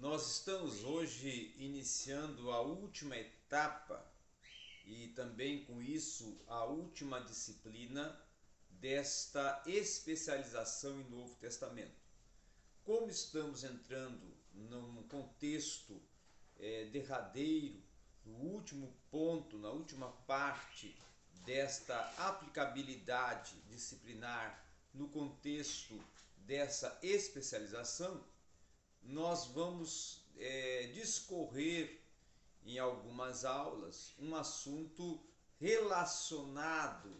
Nós estamos hoje iniciando a última etapa e também com isso a última disciplina desta especialização em Novo Testamento. Como estamos entrando num contexto derradeiro, no último ponto, na última parte desta aplicabilidade disciplinar no contexto dessa especialização, nós vamos discorrer em algumas aulas um assunto relacionado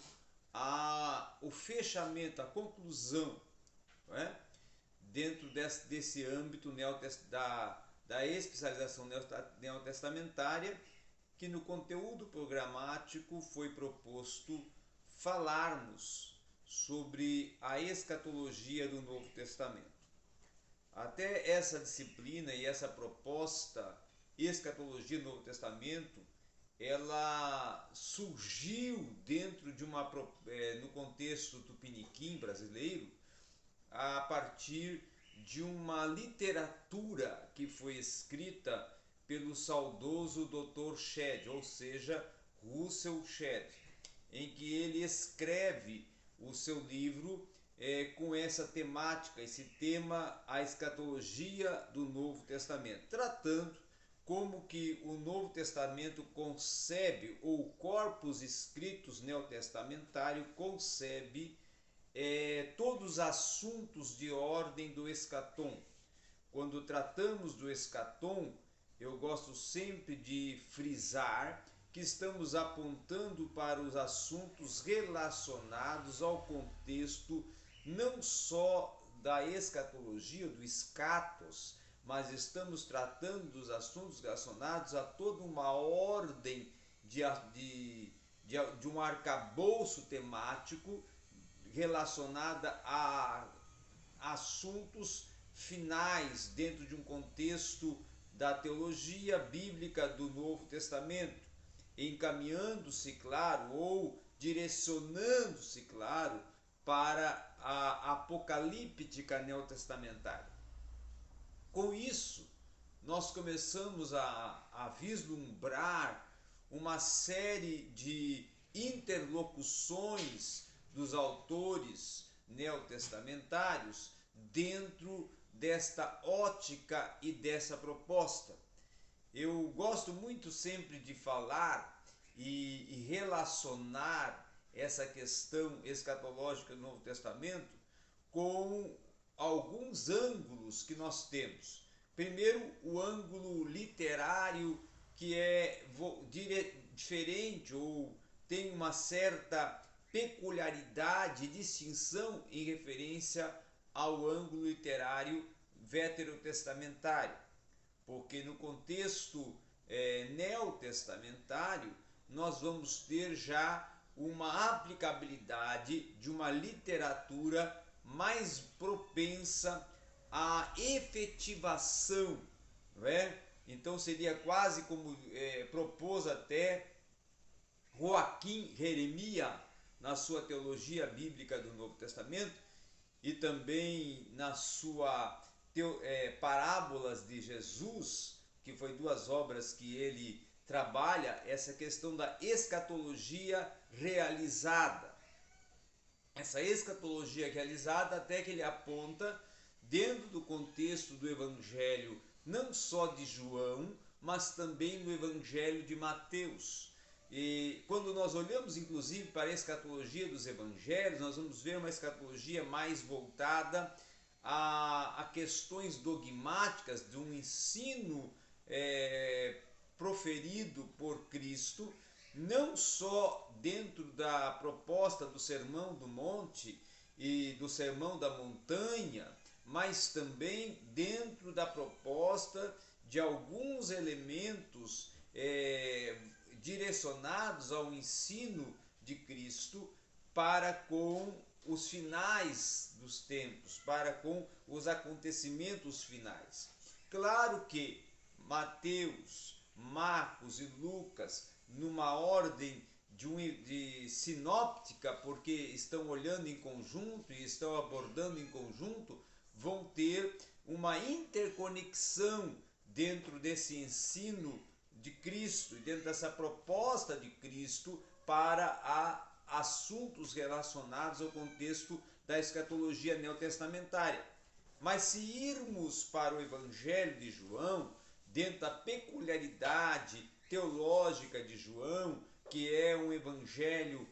ao fechamento, à conclusão, não é? Dentro desse âmbito da especialização neotestamentária, que no conteúdo programático foi proposto falarmos sobre a escatologia do Novo Testamento. Até essa disciplina e essa proposta escatologia do Novo Testamento, ela surgiu dentro de no contexto tupiniquim brasileiro, a partir de uma literatura que foi escrita pelo saudoso Dr. Shedd, ou seja, Russell Shedd, em que ele escreve o seu livro com essa temática, esse tema, a escatologia do Novo Testamento, tratando como que o Novo Testamento concebe, ou o corpus scriptus neotestamentário concebe todos os assuntos de ordem do escatom. Quando tratamos do escatom, eu gosto sempre de frisar que estamos apontando para os assuntos relacionados ao contexto não só da escatologia, do escatos, mas estamos tratando dos assuntos relacionados a toda uma ordem de um arcabouço temático relacionada a assuntos finais dentro de um contexto da teologia bíblica do Novo Testamento, encaminhando-se, claro, ou direcionando-se, claro, para a apocalíptica neotestamentária. Com isso, nós começamos a vislumbrar uma série de interlocuções dos autores neotestamentários dentro desta ótica e dessa proposta. Eu gosto muito sempre de falar e relacionar essa questão escatológica do Novo Testamento com alguns ângulos que nós temos. Primeiro, o ângulo literário, que é diferente ou tem uma certa peculiaridade, distinção em referência ao ângulo literário veterotestamentário, porque no contexto neotestamentário nós vamos ter já uma aplicabilidade de uma literatura mais propensa à efetivação, não é? Então seria quase como propôs até Joaquim Jeremias na sua teologia bíblica do Novo Testamento e também na sua Parábolas de Jesus, que foi duas obras que ele trabalha essa questão da escatologia realizada. Essa escatologia realizada até que ele aponta dentro do contexto do Evangelho não só de João, mas também no Evangelho de Mateus. E quando nós olhamos inclusive para a escatologia dos evangelhos, nós vamos ver uma escatologia mais voltada a questões dogmáticas de um ensino proferido por Cristo, não só dentro da proposta do Sermão do Monte e do Sermão da Montanha, mas também dentro da proposta de alguns elementos direcionados ao ensino de Cristo para com os finais dos tempos, para com os acontecimentos finais. Claro que Mateus, Marcos e Lucas, numa ordem de sinóptica, porque estão olhando em conjunto e estão abordando em conjunto, vão ter uma interconexão dentro desse ensino de Cristo, dentro dessa proposta de Cristo para assuntos relacionados ao contexto da escatologia neotestamentária. Mas se irmos para o Evangelho de João, dentro da peculiaridade teológica de João, que é um evangelho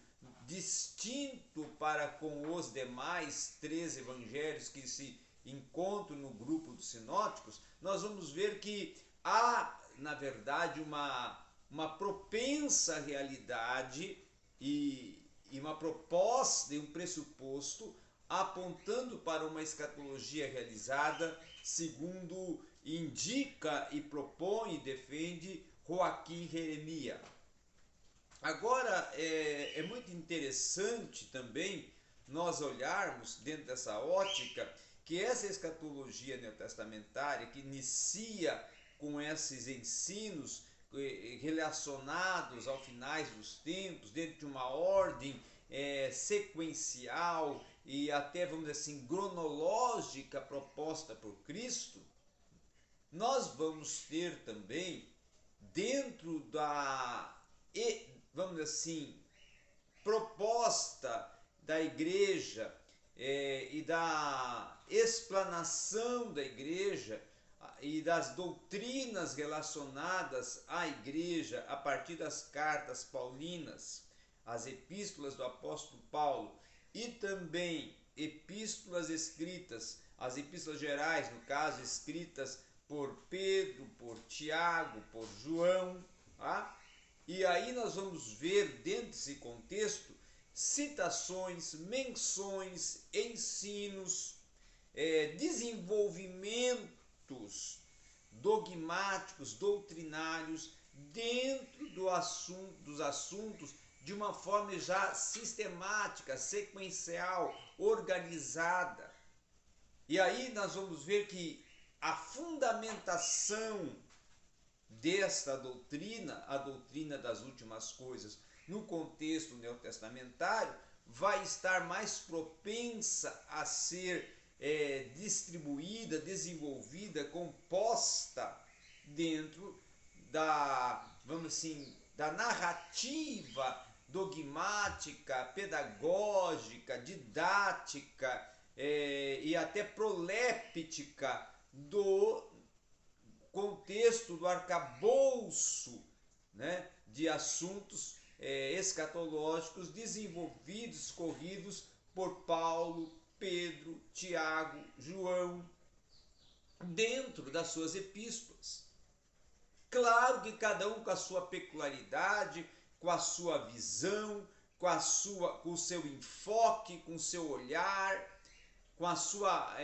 distinto para com os demais 3 evangelhos que se encontram no grupo dos sinóticos, nós vamos ver que há, na verdade, uma propensa realidade e uma proposta e um pressuposto apontando para uma escatologia realizada segundo indica e propõe e defende Joaquim Jeremias. Agora, é muito interessante também nós olharmos dentro dessa ótica que essa escatologia neotestamentária que inicia com esses ensinos relacionados ao finais dos tempos, dentro de uma ordem sequencial e até, vamos dizer assim, cronológica proposta por Cristo, nós vamos ter também dentro da, vamos dizer assim, proposta da igreja e da explanação da igreja e das doutrinas relacionadas à igreja a partir das cartas paulinas, as epístolas do apóstolo Paulo e também epístolas escritas, as epístolas gerais, no caso, escritas por Pedro, por Tiago, por João, tá? E aí nós vamos ver dentro desse contexto citações, menções, ensinos, desenvolvimentos dogmáticos, doutrinários dentro dos assuntos de uma forma já sistemática, sequencial, organizada. E aí nós vamos ver que a fundamentação desta doutrina, a doutrina das últimas coisas, no contexto neotestamentário, vai estar mais propensa a ser distribuída, desenvolvida, composta dentro da, vamos assim, da narrativa dogmática, pedagógica, didática e até proléptica do contexto do arcabouço, né, de assuntos escatológicos desenvolvidos, escorridos por Paulo, Pedro, Tiago, João, dentro das suas epístolas. Claro que cada um com a sua peculiaridade, com a sua visão, com o seu enfoque, com o seu olhar, com a sua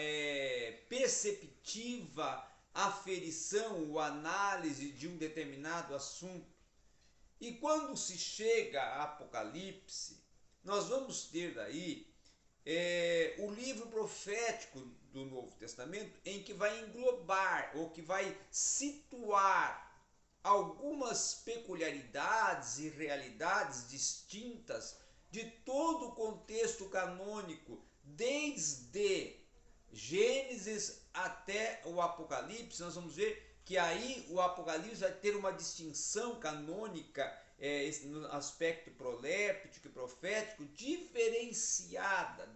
perceptiva aferição ou análise de um determinado assunto. E quando se chega a Apocalipse, nós vamos ter daí o livro profético do Novo Testamento, em que vai englobar ou que vai situar algumas peculiaridades e realidades distintas de todo o contexto canônico, desde Gênesis até o Apocalipse. Nós vamos ver que aí o Apocalipse vai ter uma distinção canônica no aspecto proléptico e profético diferenciada,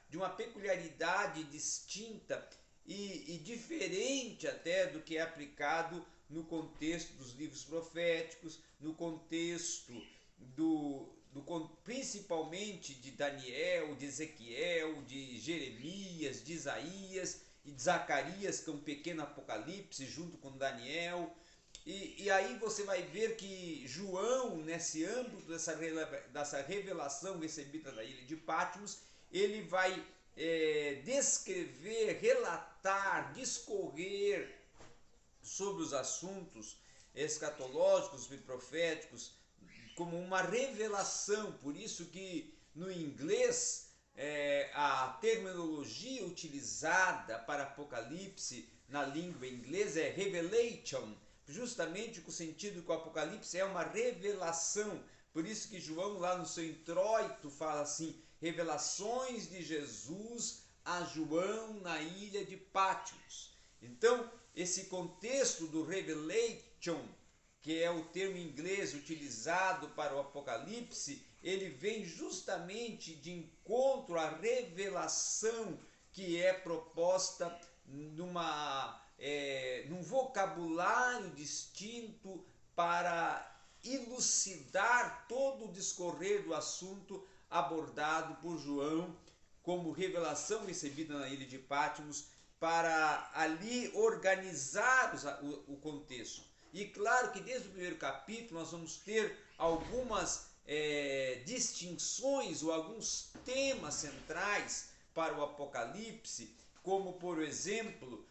de uma peculiaridade distinta e diferente até do que é aplicado no contexto dos livros proféticos, no contexto principalmente de Daniel, de Ezequiel, de Jeremias, de Isaías e de Zacarias, que é um pequeno apocalipse junto com Daniel. E aí você vai ver que João, nesse âmbito dessa revelação recebida da ilha de Patmos, ele vai descrever, relatar, discorrer sobre os assuntos escatológicos e proféticos como uma revelação. Por isso que no inglês a terminologia utilizada para Apocalipse na língua inglesa é revelation, justamente com o sentido que o Apocalipse é uma revelação. Por isso que João lá no seu introito fala assim: revelações de Jesus a João na ilha de Patmos. Então esse contexto do revelation, que é o termo em inglês utilizado para o Apocalipse, ele vem justamente de encontro à revelação que é proposta num vocabulário distinto para elucidar todo o discorrer do assunto abordado por João como revelação recebida na ilha de Patmos, para ali organizar o contexto. E claro que desde o primeiro capítulo nós vamos ter algumas distinções ou alguns temas centrais para o Apocalipse, como por exemplo,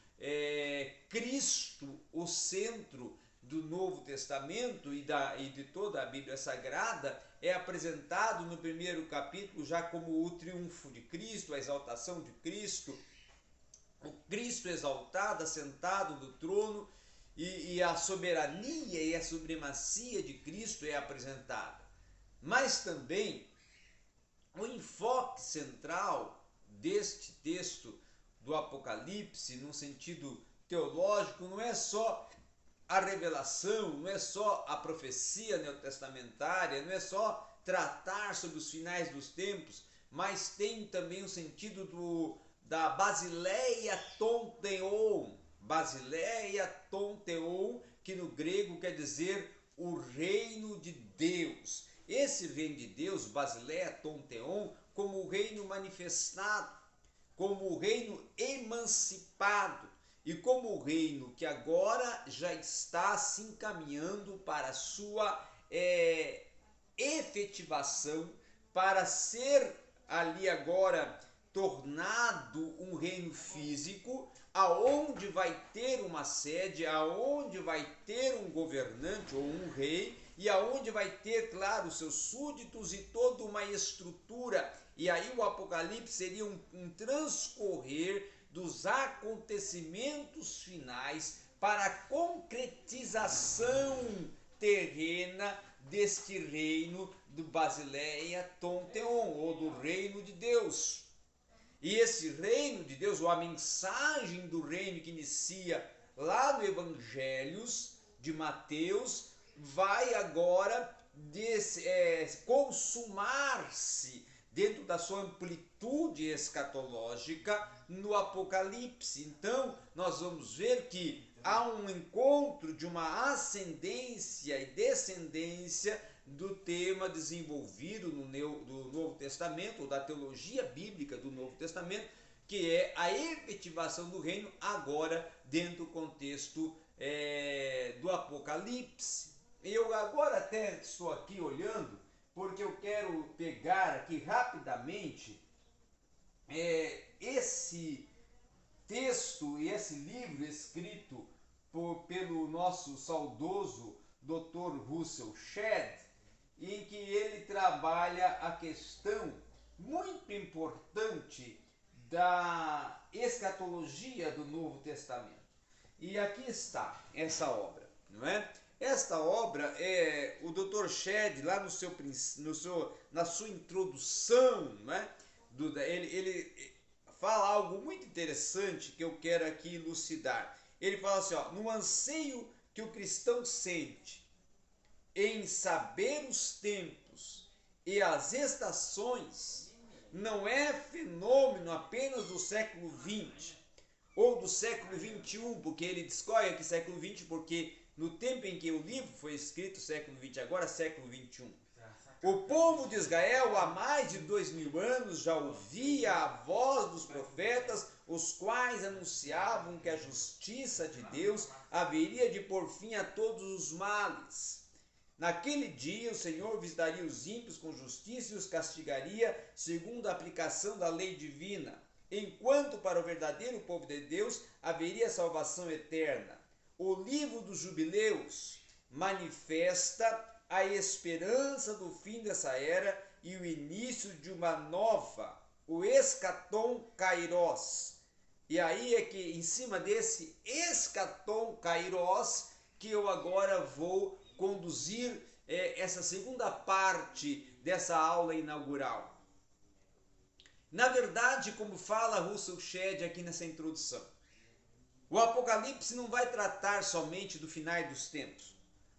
Cristo, o centro do Novo Testamento e de toda a Bíblia Sagrada, é apresentado no primeiro capítulo já como o triunfo de Cristo, a exaltação de Cristo, o Cristo exaltado, assentado no trono, e a soberania e a supremacia de Cristo é apresentada. Mas também o enfoque central deste texto do Apocalipse, no sentido teológico, não é só a revelação, não é só a profecia neotestamentária, não é só tratar sobre os finais dos tempos, mas tem também o sentido da Basileia ton theon, Basileia ton theon, que no grego quer dizer o reino de Deus. Esse reino de Deus, Basileia ton theon, como o reino manifestado, como o reino emancipado, e como o reino que agora já está se encaminhando para a sua efetivação, para ser ali agora tornado um reino físico, aonde vai ter uma sede, aonde vai ter um governante ou um rei, e aonde vai ter, claro, seus súditos e toda uma estrutura. E aí o Apocalipse seria um transcorrer dos acontecimentos finais para a concretização terrena deste reino do Basileia ton theon, ou do reino de Deus. E esse reino de Deus, ou a mensagem do reino que inicia lá no Evangelhos de Mateus, vai agora consumar-se dentro da sua amplitude escatológica no Apocalipse. Então, nós vamos ver que há um encontro de uma ascendência e descendência do tema desenvolvido do Novo Testamento, ou da teologia bíblica do Novo Testamento, que é a efetivação do reino agora dentro do contexto do Apocalipse. Eu agora até estou aqui olhando, porque eu quero pegar aqui rapidamente esse texto e esse livro escrito pelo nosso saudoso Dr. Russell Shedd, em que ele trabalha a questão muito importante da escatologia do Novo Testamento. E aqui está essa obra, não é? Esta obra o Dr. Shedd, lá na sua introdução, não é? Ele fala algo muito interessante que eu quero aqui elucidar. Ele fala assim, no anseio que o cristão sente em saber os tempos e as estações, não é fenômeno apenas do século XX ou do século XXI, porque ele discorre aqui século XX, porque no tempo em que o livro foi escrito, século XX, agora século XXI. O povo de Israel há mais de 2000 anos já ouvia a voz dos profetas, os quais anunciavam que a justiça de Deus haveria de pôr fim a todos os males. Naquele dia o Senhor visitaria os ímpios com justiça e os castigaria segundo a aplicação da lei divina, enquanto para o verdadeiro povo de Deus haveria salvação eterna. O livro dos jubileus manifesta a esperança do fim dessa era e o início de uma nova, o eschaton kairos. E aí é que em cima desse eschaton kairos que eu agora vou conduzir essa segunda parte dessa aula inaugural. Na verdade, como fala Russell Shedd aqui nessa introdução, O Apocalipse não vai tratar somente do final dos tempos.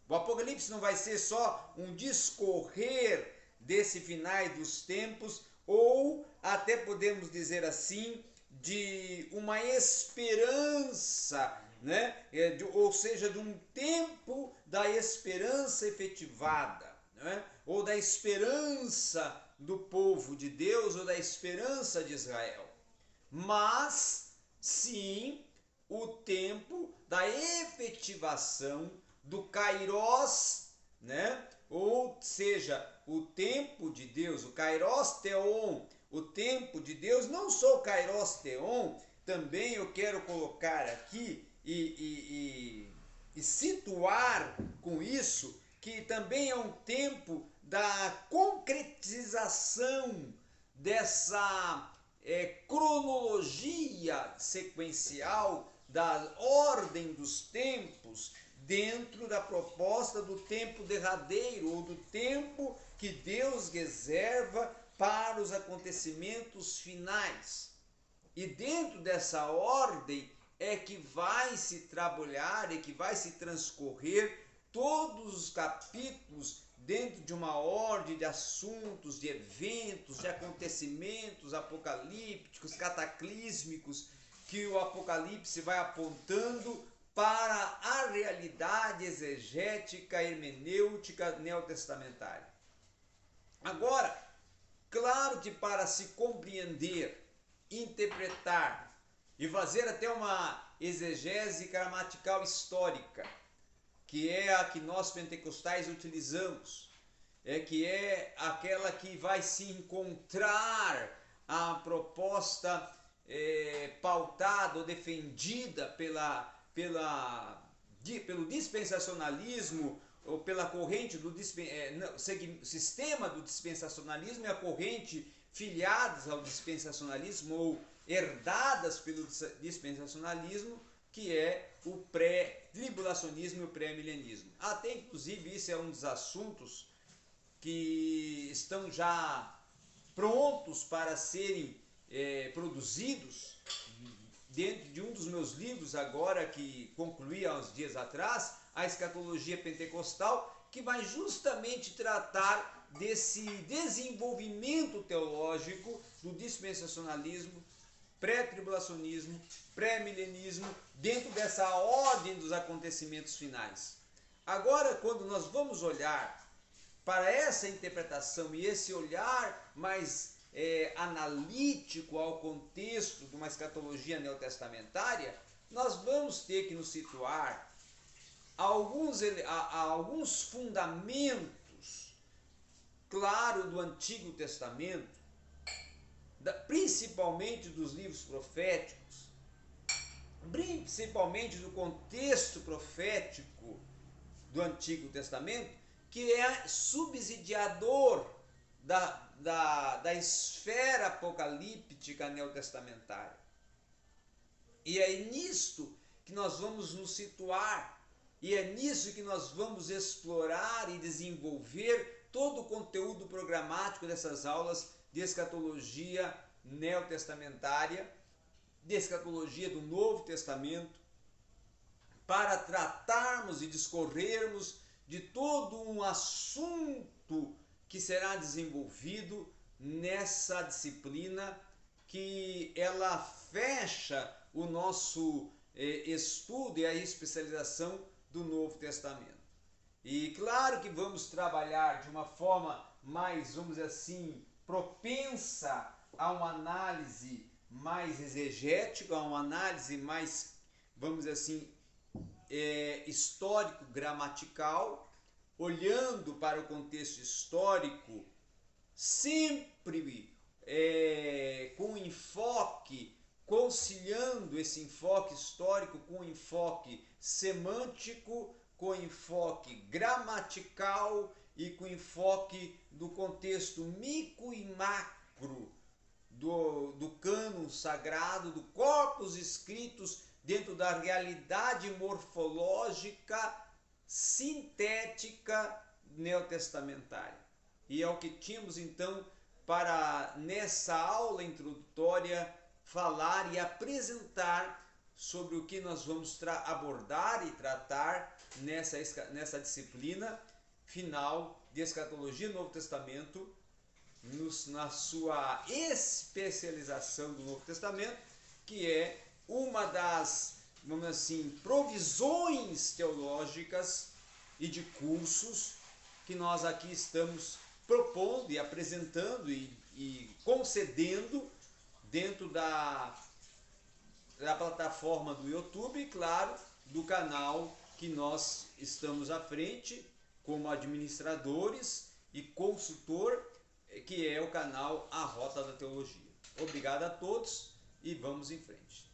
O Apocalipse não vai ser só um discorrer desse final dos tempos, ou até podemos dizer assim, de uma esperança, né? Ou seja, de um tempo da esperança efetivada, né? Ou da esperança do povo de Deus, ou da esperança de Israel. Mas, sim, o tempo da efetivação do Kairos, né? Ou seja, o tempo de Deus, o Kairos Theon, o tempo de Deus, não só o Kairos Theon, também eu quero colocar aqui e situar com isso que também é um tempo da concretização dessa cronologia sequencial da ordem dos tempos dentro da proposta do tempo derradeiro ou do tempo que Deus reserva para os acontecimentos finais. E dentro dessa ordem é que vai se trabalhar, é que vai se transcorrer todos os capítulos dentro de uma ordem de assuntos, de eventos, de acontecimentos apocalípticos, cataclísmicos, que o Apocalipse vai apontando para a realidade exegética, hermenêutica neotestamentária. Agora, claro que para se compreender, interpretar e fazer até uma exegese gramatical histórica, que é a que nós pentecostais utilizamos, que é aquela que vai se encontrar a proposta pautada ou defendida pelo dispensacionalismo ou pela corrente do sistema do dispensacionalismo e a corrente filiadas ao dispensacionalismo ou herdadas pelo dispensacionalismo, que é o pré-tribulacionismo e o pré-milenismo. Até inclusive isso é um dos assuntos que estão já prontos para serem produzidos dentro de um dos meus livros agora, que concluí há uns dias atrás, a Escatologia Pentecostal, que vai justamente tratar desse desenvolvimento teológico do dispensacionalismo, pré-tribulacionismo, pré-milenismo, dentro dessa ordem dos acontecimentos finais. Agora, quando nós vamos olhar para essa interpretação e esse olhar mais analítico ao contexto de uma escatologia neotestamentária, nós vamos ter que nos situar a alguns fundamentos, claro, do Antigo Testamento, principalmente dos livros proféticos, principalmente do contexto profético do Antigo Testamento, que é subsidiador da esfera apocalíptica neotestamentária. E é nisto que nós vamos nos situar, e é nisso que nós vamos explorar e desenvolver todo o conteúdo programático dessas aulas de escatologia neotestamentária, de escatologia do Novo Testamento, para tratarmos e discorrermos de todo um assunto que será desenvolvido nessa disciplina, que ela fecha o nosso estudo e a especialização do Novo Testamento. E claro que vamos trabalhar de uma forma mais, vamos dizer assim, propensa a uma análise mais exegética, a uma análise mais, vamos dizer assim, histórico-gramatical, olhando para o contexto histórico, sempre com enfoque, conciliando esse enfoque histórico com enfoque semântico, com enfoque gramatical e com enfoque do contexto micro e macro do cânon sagrado, do corpus escritos dentro da realidade morfológica sintética neotestamentária. E é o que tínhamos então para, nessa aula introdutória, falar e apresentar sobre o que nós vamos abordar e tratar nessa disciplina final de Escatologia no Novo Testamento, na sua especialização do Novo Testamento, que é uma das, vamos dizer assim, provisões teológicas e de cursos que nós aqui estamos propondo e apresentando e concedendo dentro da plataforma do YouTube, claro, do canal que nós estamos à frente como administradores e consultor, que é o canal A Rota da Teologia. Obrigado a todos e vamos em frente.